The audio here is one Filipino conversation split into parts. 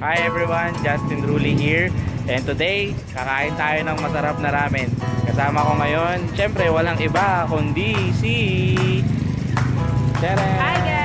Hi everyone, Justin Rulli here. And today, kakain tayo ng masarap na ramen. Kasama ko ngayon, syempre walang iba kundi si... Tere! Hi guys!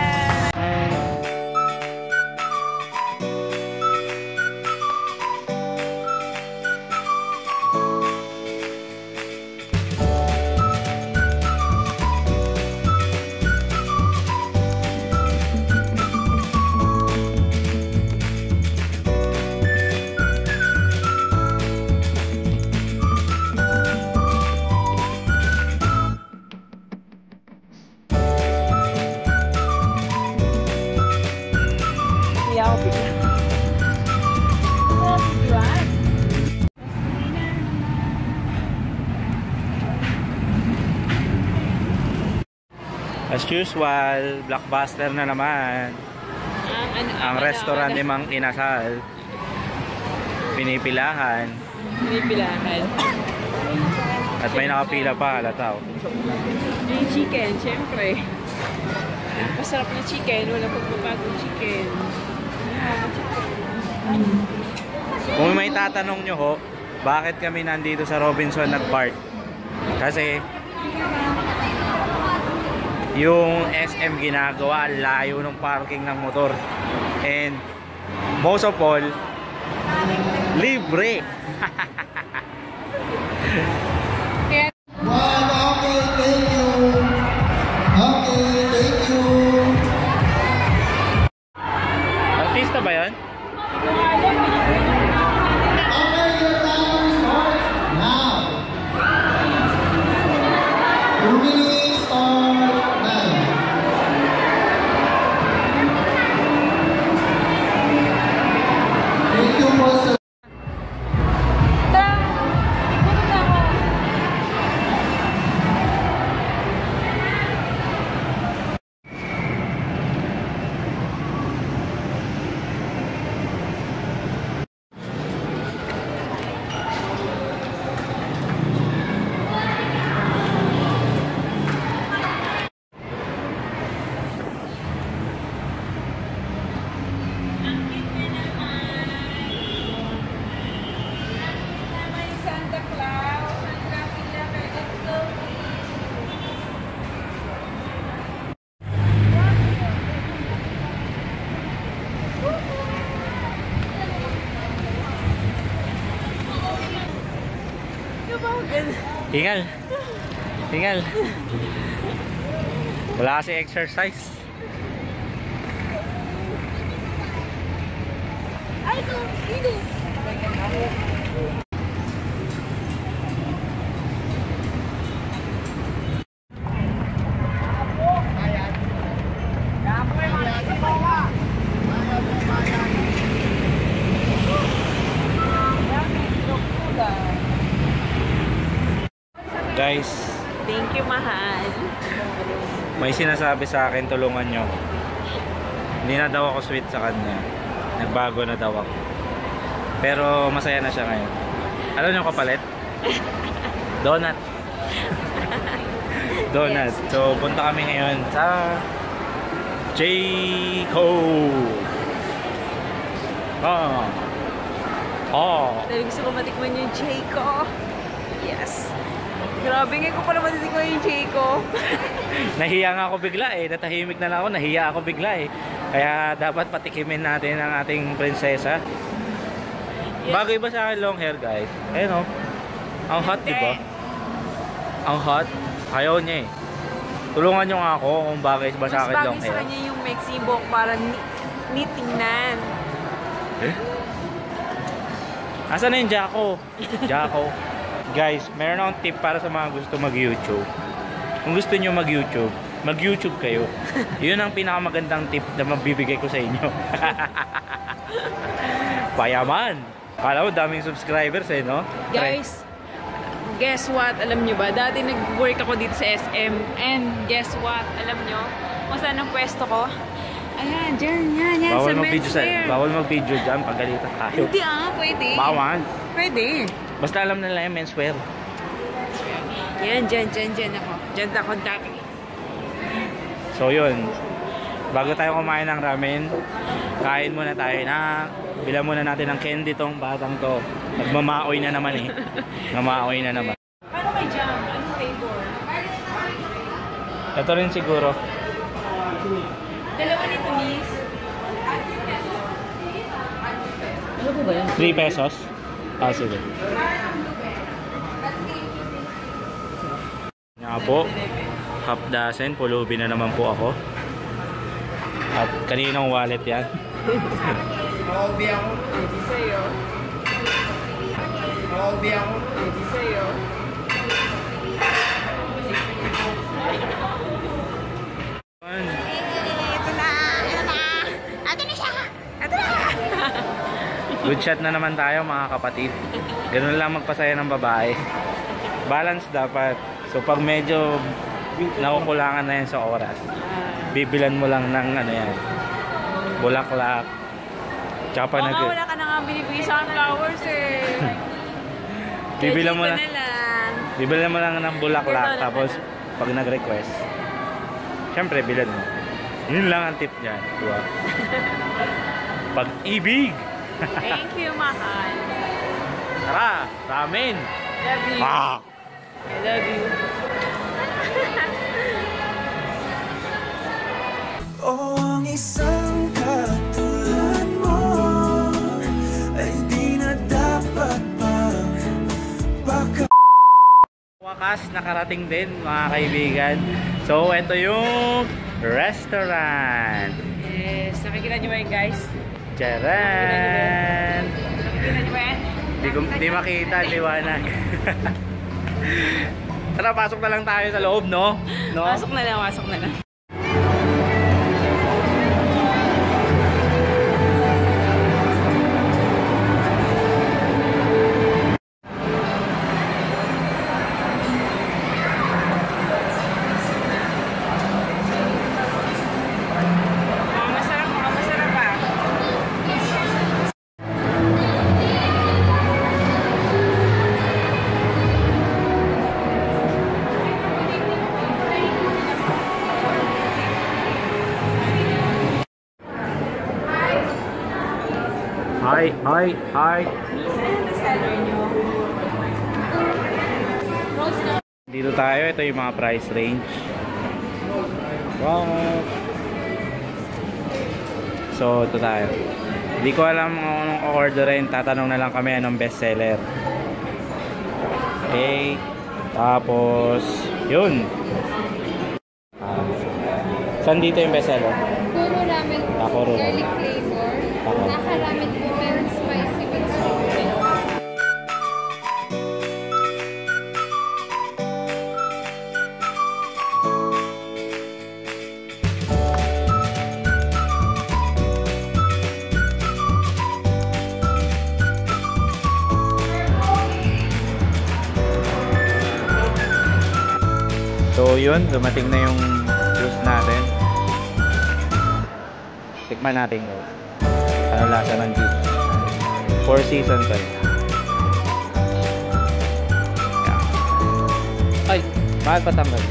As usual, blockbuster na naman. Ang restaurant ni Mang Inasal. Pinipilahan. At may nakapila pa, halata. Yung chicken, syempre. Masarap na chicken, wala pagpapagong chicken. Kung may tatanong nyo ho, bakit kami nandito sa Robinson nag-park? Kasi yung SM ginagawa, layo ng parking ng motor. And most of all, libre. Okay, thank you. Okay, thank you. Artista ba yan? Okay, your timer starts now. 2 minutes start now. Thank you po sir. Hingal. Hingal. Wala kasi exercise. Ay, ito. Guys, Thank you, mahal. may sinasabi sa akin, tulungan nyo. Hindi na daw ako sweet sa kanya. Nagbago na daw ako. Pero masaya na siya ngayon. Alam nyo kapalit? Donut. Donut. Yes. So punta kami ngayon sa Jayco. Dahil gusto ko matikman yung Jayco. Yes. Grabe, ngayon ko pala matitikman yung Jayco. Nahiya nga ako bigla eh. Natahimik na lang ako. Nahiya ako bigla eh. Kaya dapat patikimin natin ang ating prinsesa. Yes. Bagay ba sa akin long hair, guys? Ayun o. Ang hot, di ba? Ang hot. Ayaw niya eh. Tulungan nyo nga ako kung bagay ba sa akin long Mas bagay sa hair. kanya yung maxi buhok para nitingnan. Eh? Asan na yung Jacko? Jacko. Guys, meron akong tip para sa mga gusto mag-YouTube. Kung gusto nyo mag-YouTube, mag-YouTube kayo. Yun ang pinakamagandang tip na mabibigay ko sa inyo. Payaman! Kala mo daming subscribers eh, no? Guys, guess what? Alam nyo ba? Dati nag-work ako dito sa SM. And guess what? Alam nyo? Kung saan ang pwesto ko? Ayan, dyan, yan, Bawal sa mag-video menswear. bawal mag-video dyan, pagalitan tayo. Hindi pwede. Bawal. Pwede. Basta alam nila yung menswear. Yan, dyan ako. Dyan ako dati. So yun. bago tayo kumain ng ramen, kain muna tayo na. Bilang muna natin ng candy tong batang to. Nagmamaoy na naman eh. Nagmamaoy na naman. Paano kay jam? Anong flavor? Ito rin siguro. Dalawa nito, miss. Ano po ba yan? 3 pesos. Ah, sige. Nga po. Half dozen. Pulubi na naman po ako. At kaninong wallet yan? Maobi ako. Pwede sa'yo. Maobi ako. Pwede sa'yo. Ito na! Ito na! Ito na siya! Ito na! Good shot na naman tayo mga kapatid. Ganun lang magpasaya ng babae. Balance dapat. So pag medyo nakukulangan na yan sa oras, bibilan mo lang ng ano yan, bulaklak. Tsaka pa wala ka na nga binibigay sa akin flowers eh. bibilan mo Kaya lang. dito na lang. Bibilan mo lang ng bulaklak. Ito lang. Tapos pag nag-request, syempre bilan mo. Yun lang ang tip niyan. Diba? Pag-ibig. Thank you, mahal. Tara, ramen. Love you. Ah! I love you. Oh, ang isang katulad mo ay di na dapat pang baka. Wakas, nakarating din mga kaibigan. So, ito yung restaurant. Yes, nakikita niyo ba yun, guys? Charan! Nakikita niyo ba yan? Di makita, liwanag. Tara, pasok na lang tayo sa loob, no? Pasok na lang, pasok na lang. Masarap pa. Hi. Dito tayo, ito yung mga price range. Wow. So, ito tayo. Hindi ko alam kung anong orderin. Tatanong na lang kami anong bestseller. Okay. Tapos, yun. Saan dito yung bestseller? Puro ramen po. Puro ramen. Garlic flavor. Ako. Naka-ramen po, meron spicy with sweet. So yun, dumating na yung juice natin. Tikman natin yun. Ano lasa ng juice. 4 seasons tayo. Ay, mahal patanggal.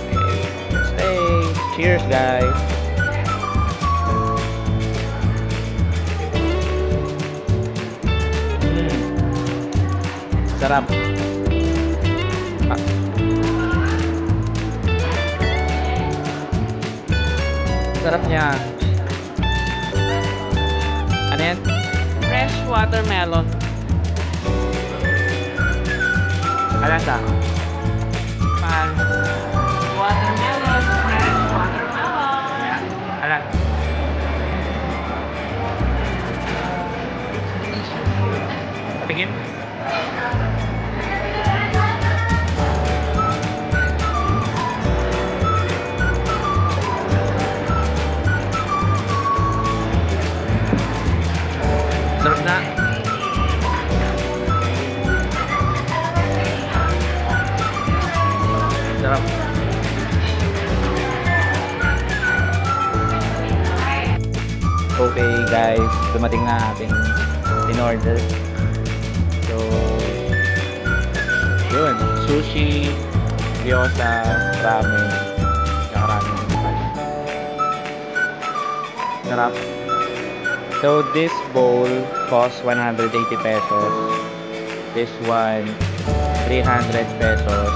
Okay, stay. Cheers guys. Sarap. Sarap niya. Ano yan? Fresh watermelon. Alasa. Mahal. Watermelon. Fresh watermelon. Alas. Tingin. Sarap na. Sarap. Okay guys, dumating na ating in-order. So, yun. Sushi, gyoza, ramen, saka Sarap. So this bowl costs 180 pesos. This one 300 pesos.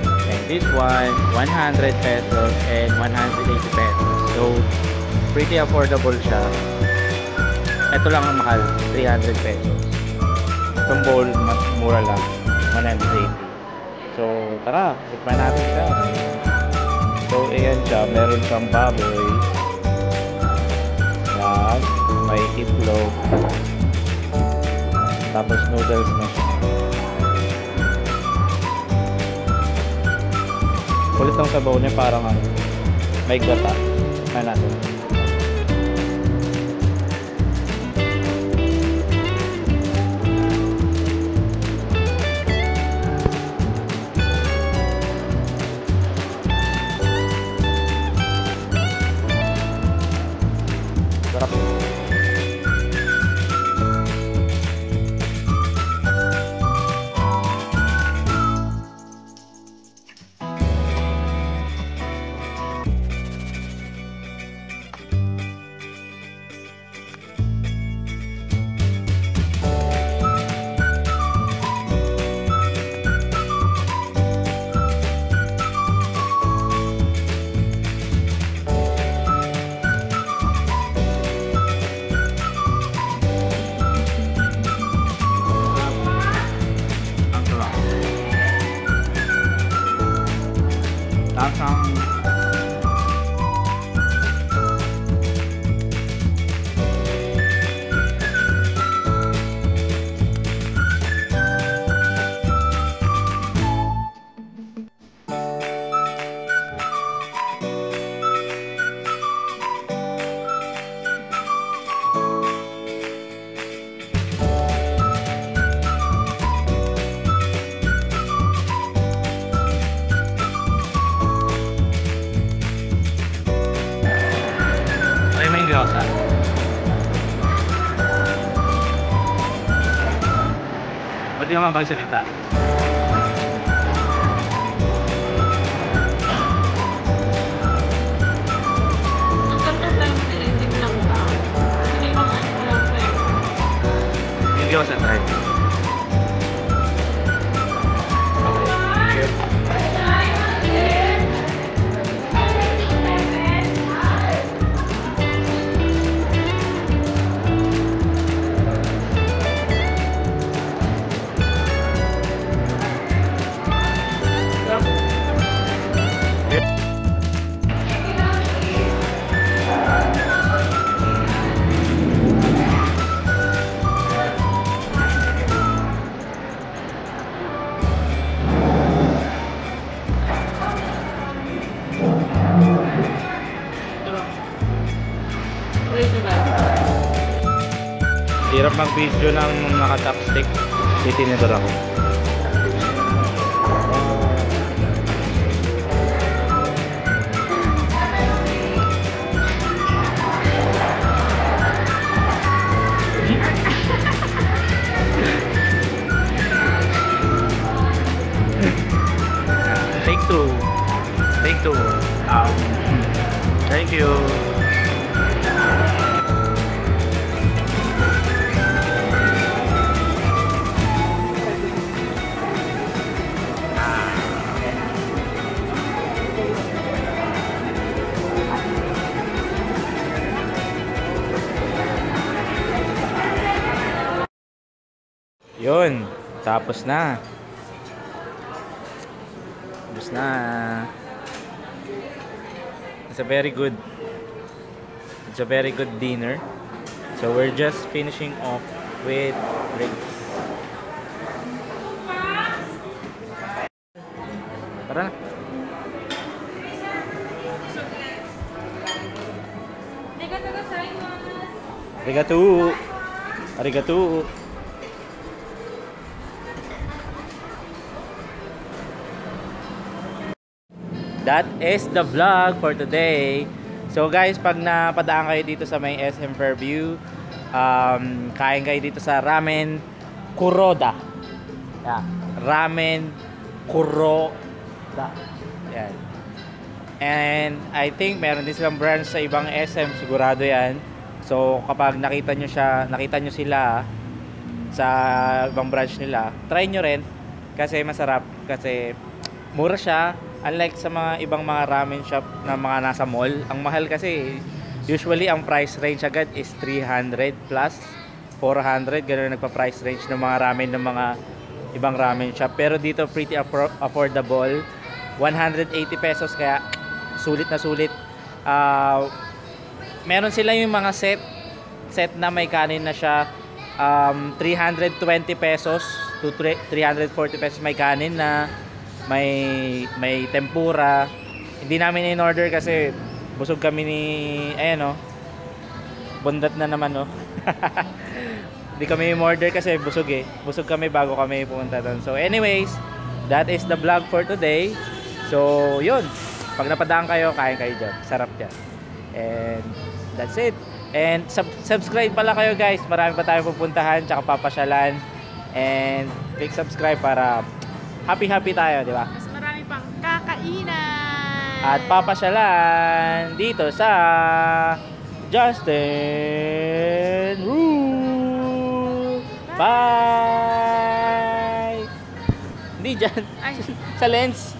And this one 100 pesos and 180 pesos. So pretty affordable siya. Ito lang ang mahal, 300 pesos. Itong bowl mas mura lang, 180. So tara, tikman natin siya. So ayan siya, meron siyang baboy. Yan, may itlog. Tapos noodles na siya. Kulit ang sabaw niya, parang ano, may gata. Tikman natin. Sarap. Lasang may gyoza. Ba't di naman magsalita? Yung gyoza tayo. Hirap mag-video ng naka-chopstick. Titinidor ako. Take two. Take two. Thank you. Yun, tapos na. Tapos na. It's a very good dinner. So we're just finishing off with drinks. Tara na. Arigato. Arigato. That is the vlog for today. So guys, pag napadaan kayo dito sa may SM Fairview, kain kayo dito sa Ramen Kuroda. Yeah. Ramen Kuroda. Yan. And I think meron din silang branch sa ibang SM, sigurado yan. So kapag nakita nyo sila sa ibang branch nila, try nyo rin kasi masarap, kasi mura siya. Unlike sa mga ibang mga ramen shop na mga nasa mall, ang mahal kasi usually ang price range agad is 300 plus 400, ganoon nagpa-price range ng mga ramen ng mga ibang ramen shop. Pero dito pretty affordable, 180 pesos, kaya sulit na sulit. Meron sila yung mga set na may kanin na siya, 320 pesos to 340 pesos may kanin na may tempura. Hindi namin in-order kasi busog kami ni bundat na naman, no. Hindi kami in-order kasi busog busog kami bago kami pumunta doon. So anyways, that is the vlog for today. So yun, pag napadaan kayo, kain kayo dyan, sarap dyan. And that's it. And subscribe pala kayo, guys, marami pa tayong pupuntahan tsaka papasyalan. And click subscribe para happy tayo, di ba? Mas marami pang kakainan. At papasyalan dito sa Justin Rule. Bye! Hindi dyan. Ay. Sa Lens.